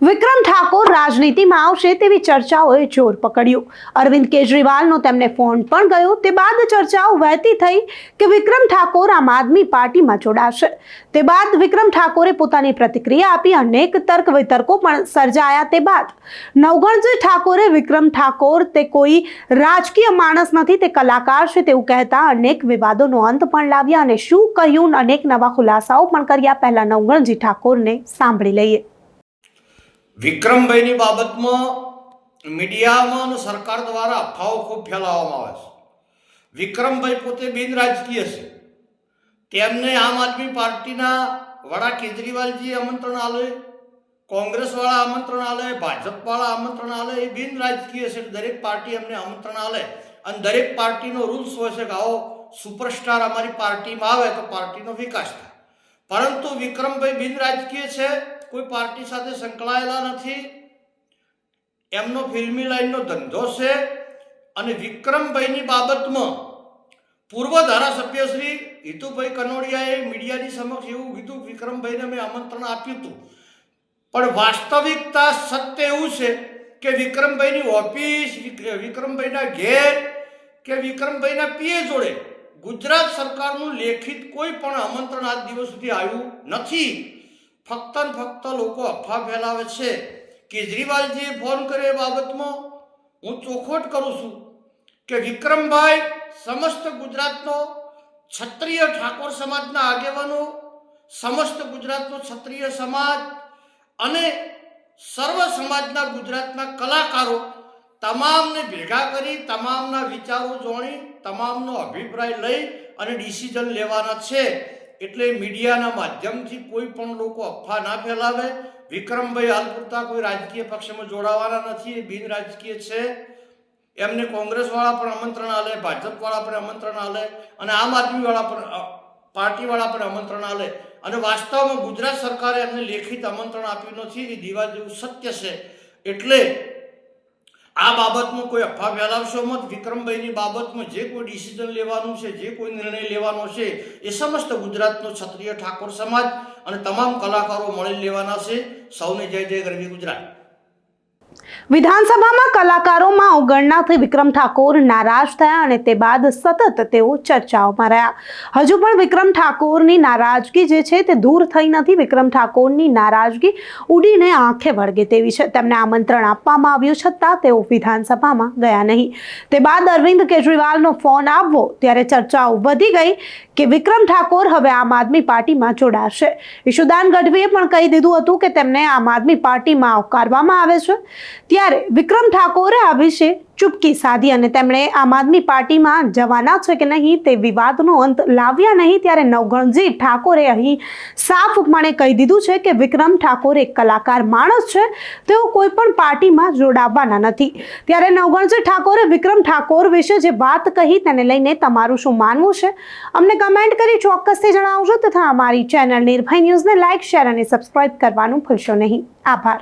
વિક્રમ ઠાકોર રાજનીતિમાં આવશે તેવી ચર્ચાઓએ જોર પકડ્યું। અરવિંદ કેજરીવાલનો તેમને ફોન પણ ગયો। તે બાદ ચર્ચાઓ વહેતી થઈ કે વિક્રમ ઠાકોર આમ આદમી પાર્ટીમાં જોડાશે। તે બાદ વિક્રમ ઠાકોરે પોતાની પ્રતિક્રિયા આપી। અનેક તર્ક વિતર્કો પણ સર્જાયા। તે બાદ નવઘણજી ઠાકોરે વિક્રમ ઠાકોર તે કોઈ રાજકીય માણસ નથી, તે કલાકાર છે તેવું કહેતા અનેક વિવાદોનો અંત પણ લાવ્યા અને શું કહ્યું, અનેક નવા ખુલાસાઓ પણ કર્યા। પહેલા નવઘણજી ઠાકોરને સાંભળી લઈએ। વિક્રમભાઈની બાબતમાં મીડિયામાં અને સરકાર દ્વારા અફવાઓ ખૂબ ફેલાવવામાં આવે છે। વિક્રમભાઈ પોતે બિન રાજકીય છે। તેમને આમ આદમી પાર્ટીના વડા કેજરીવાલજી આમંત્રણ આલે, કોંગ્રેસવાળા આમંત્રણ આલે, ભાજપવાળા આમંત્રણ આલે। એ બિન રાજકીય છે। દરેક પાર્ટી એમને આમંત્રણ આલે અને દરેક પાર્ટીનો રૂલ્સ હોય છે કે આવો સુપરસ્ટાર અમારી પાર્ટીમાં આવે તો પાર્ટીનો વિકાસ થાય। પરંતુ વિક્રમભાઈ બિન રાજકીય છે, કોઈ પાર્ટી સાથે સંકળાયેલા નથી। એમનો ફિલ્મી લાઈનનો ધંધો છે અને વિક્રમભાઈની બાબતમાં પૂર્વ ધારાસભ્ય શ્રી હિતુભાઈ કનોડિયાએ મીડિયાની સમક્ષ એવું કીધું, વિક્રમભાઈને મેં આમંત્રણ આપ્યું હતું, પણ વાસ્તવિકતા સત્ય એવું છે કે વિક્રમભાઈની ઓફિસ, વિક્રમભાઈના ઘેર કે વિક્રમભાઈના પીએ જોડે ગુજરાત સરકારનું લેખિત કોઈ પણ આમંત્રણ આજ દિવસ સુધી આવ્યું નથી। ફક્ત ને ફક્ત લોકો અફવા ફેલાવે છે। કેજરીવાલજીએ ફોન કર્યો એ બાબતમાં હું ચોખવટ કરું છું કે વિક્રમભાઈ સમસ્ત ગુજરાતનો ક્ષત્રિય ઠાકોર સમાજના આગેવાનો, સમસ્ત ગુજરાતનો ક્ષત્રિય સમાજ અને સર્વ સમાજના ગુજરાતના કલાકારો તમામને ભેગા કરી, તમામના વિચારો જોણી, તમામનો અભિપ્રાય લઈ અને ડિસિઝન લેવાના છે। એટલે મીડિયાના માધ્યમથી કોઈ પણ લોકો અફવા ના ફેલાવે। વિક્રમભાઈ હાલ પૂરતા કોઈ રાજકીય પક્ષમાં જોડાવાના નથી, એ બિન રાજકીય છે। એમને કોંગ્રેસવાળા પણ આમંત્રણ આલે, ભાજપવાળા પણ આમંત્રણ આલે અને આમ આદમીવાળા પણ પાર્ટીવાળા પણ આમંત્રણ આલે અને વાસ્તવમાં ગુજરાત સરકારે એમને લેખિત આમંત્રણ આપ્યું નથી। એ દીવા જેવું સત્ય છે। એટલે આ બાબતમાં કોઈ અફવા ફેલાવશો મત। વિક્રમભાઈની બાબતમાં જે કોઈ ડિસિઝન લેવાનું છે, જે કોઈ નિર્ણય લેવાનો છે, એ સમસ્ત ગુજરાતનો ક્ષત્રિય ઠાકોર સમાજ અને તમામ કલાકારો મળી લેવાના છે। સૌને જય જય ગરવી ગુજરાત। વિધાનસભામાં કલાકારોમાં અવગણનાથી વિક્રમ ઠાકોર નારાજ થયા અને તે બાદ સતત તેઓ ચર્ચાઓમાં રહ્યા। હજુ પણ વિક્રમ ઠાકોરની નારાજગી જે છે તે દૂર થઈ નથી। વિક્રમ ઠાકોરની નારાજગી ઉડીને આંખે વળગે તેવી છે। તેમને આમંત્રણ આપવામાં આવ્યું છતાં તેઓ વિધાનસભામાં ગયા નહીં। તે બાદ અરવિંદ કેજરીવાલનો ફોન આવ્યો ત્યારે ચર્ચાઓ વધી ગઈ કે વિક્રમ ઠાકોર હવે આમ આદમી પાર્ટીમાં જોડાશે। ઈશુદાન ગઢવીએ પણ કહી દીધું હતું કે તેમને આમ આદમી પાર્ટીમાં આવકારવામાં આવે છે। ત્યારે વિક્રમ ઠાકોરે આ વિશે ચૂપકી સાધી અને તેમણે આમ આદમી પાર્ટીમાં જવાના છે કે નહીં તે વિવાદનો અંત લાવ્યા નહીં। ત્યારે નવઘણજી ઠાકોરે અહીં સાફપણે કહી દીધું છે કે વિક્રમ ઠાકોર એક કલાકાર માણસ છે, તેઓ કોઈ પણ પાર્ટીમાં જોડાવાના નથી। ત્યારે નવઘણજી ઠાકોરે વિક્રમ ઠાકોર વિશે જે વાત કહી તેને લઈને તમારું શું માનવું છે, અમને કમેન્ટ કરી ચોક્કસથી જણાવજો તથા અમારી ચેનલ નિર્ભય ન્યૂઝને લાઇક, શેર અને સબસ્ક્રાઇબ કરવાનું ભૂલશો નહીં। આભાર।